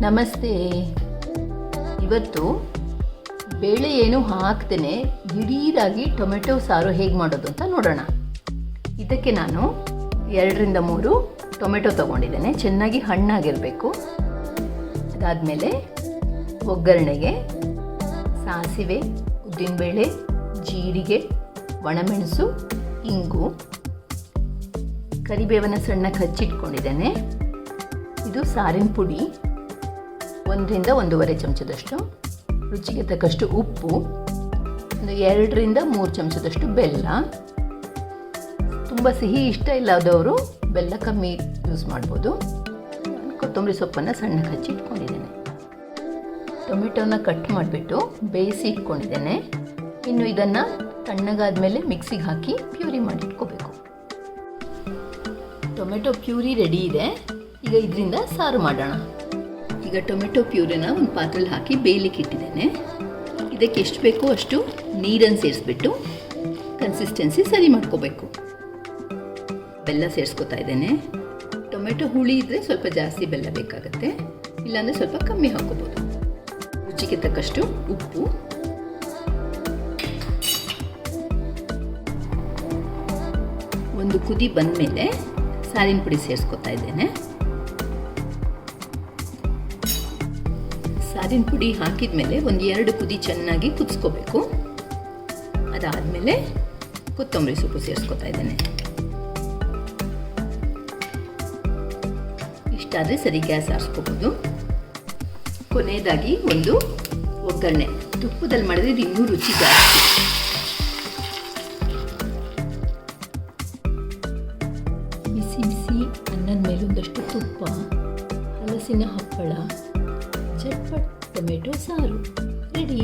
ನಮಸ್ತೆ. ಇವತ್ತು ಬೇಳೆ ಏನು ಹಾಕ್ದೇ ದಿಢೀರಾಗಿ ಟೊಮೆಟೊ ಸಾರು ಹೇಗೆ ಮಾಡೋದು ಅಂತ ನೋಡೋಣ. ಇದಕ್ಕೆ ನಾನು 2ರಿಂದ 3 ಟೊಮೆಟೊ ತೊಗೊಂಡಿದ್ದೇನೆ. ಚೆನ್ನಾಗಿ ಹಣ್ಣಾಗಿರಬೇಕು. ಅದಾದಮೇಲೆ ಒಗ್ಗರಣೆಗೆ ಸಾಸಿವೆ, ಉದ್ದಿನಬೇಳೆ, ಜೀರಿಗೆ, ಒಣಮೆಣಸು, ಇಂಗು, ಕರಿಬೇವನ್ನು ಸಣ್ಣಕ್ಕೆ ಹಚ್ಚಿಟ್ಕೊಂಡಿದ್ದೇನೆ. ಇದು ಸಾರಿನ ಪುಡಿ 1ರಿಂದ 1.5 ಚಮಚದಷ್ಟು, ರುಚಿಗೆ ತಕ್ಕಷ್ಟು ಉಪ್ಪು, 2ರಿಂದ 3 ಚಮಚದಷ್ಟು ಬೆಲ್ಲ. ತುಂಬ ಸಿಹಿ ಇಷ್ಟ ಇಲ್ಲದವರು ಬೆಲ್ಲ ಕಮ್ಮಿ ಯೂಸ್ ಮಾಡ್ಬೋದು. ಕೊತ್ತಂಬರಿ ಸೊಪ್ಪನ್ನು ಸಣ್ಣಕ್ಕೆ ಹಚ್ಚಿ ಇಟ್ಕೊಂಡಿದ್ದೇನೆ. ಟೊಮೆಟೊನ ಕಟ್ ಮಾಡಿಬಿಟ್ಟು ಬೇಯಿಸಿ ಇಟ್ಕೊಂಡಿದ್ದೇನೆ. ಇನ್ನು ಇದನ್ನು ತಣ್ಣಗಾದ ಮೇಲೆ ಮಿಕ್ಸಿಗೆ ಹಾಕಿ ಪ್ಯೂರಿ ಮಾಡಿ ಇಟ್ಕೋಬೇಕು. ಟೊಮೆಟೊ ಪ್ಯೂರಿ ರೆಡಿ ಇದೆ. ಈಗ ಇದರಿಂದ ಸಾರು ಮಾಡೋಣ. ಈಗ ಟೊಮೆಟೊ ಪ್ಯೂರಿನ ಒಂದು ಪಾತ್ರೆಯಲ್ಲಿ ಹಾಕಿ ಬೇಯಲಿಕ್ಕೆ ಇಟ್ಟಿದ್ದೇನೆ. ಇದಕ್ಕೆ ಎಷ್ಟು ಬೇಕೋ ಅಷ್ಟು ನೀರನ್ನು ಸೇರಿಸ್ಬಿಟ್ಟು ಕನ್ಸಿಸ್ಟೆನ್ಸಿ ಸರಿ ಮಾಡ್ಕೋಬೇಕು. ಬೆಲ್ಲ ಸೇರಿಸ್ಕೊತಾ ಇದ್ದೇನೆ. ಟೊಮೆಟೊ ಹುಳಿ ಇದ್ದರೆ ಸ್ವಲ್ಪ ಜಾಸ್ತಿ ಬೆಲ್ಲ ಬೇಕಾಗುತ್ತೆ, ಇಲ್ಲಾಂದರೆ ಸ್ವಲ್ಪ ಕಮ್ಮಿ ಹಾಕೋಬೋದು. ರುಚಿಗೆ ತಕ್ಕಷ್ಟು ಉಪ್ಪು, ಒಂದು ಕುದಿ ಬಂದ ಮೇಲೆ ಸಾರಿನ ಪುಡಿ ಸೇರಿಸ್ಕೊತಾ ಇದ್ದೇನೆ. ಸಾರಿನ ಪುಡಿ ಹಾಕಿದ ಮೇಲೆ 1-2 ಕುದಿ ಚೆನ್ನಾಗಿ ಕುದಿಸ್ಕೋಬೇಕು. ಅದಾದಮೇಲೆ ಕೊತ್ತಂಬರಿ ಸೊಪ್ಪು ಸೇರಿಸ್ಕೊತಾ ಇದ್ದೇನೆ. ಇಷ್ಟಾದರೆ ಸರಿ, ಗ್ಯಾಸ್ ಆರಿಸ್ಕೋಬೋದು. ಕೊನೆಯದಾಗಿ ಒಂದು ಒಗ್ಗರಣೆ. ತುಪ್ಪದಲ್ಲಿ ಮಾಡಿದ್ರೆ ಇದು ಇನ್ನೂ ರುಚಿ ಜಾಸ್ತಿ. ಬಿಸಿ ಬಿಸಿ ಅನ್ನದ ಮೇಲೊಂದಷ್ಟು ತುಪ್ಪ, ಹಲಸಿನ ಹಪ್ಪಳ, ಚಟ್ಪಟ್ ಟೊಮೆಟೊ ಸಾರು ರೆಡಿ.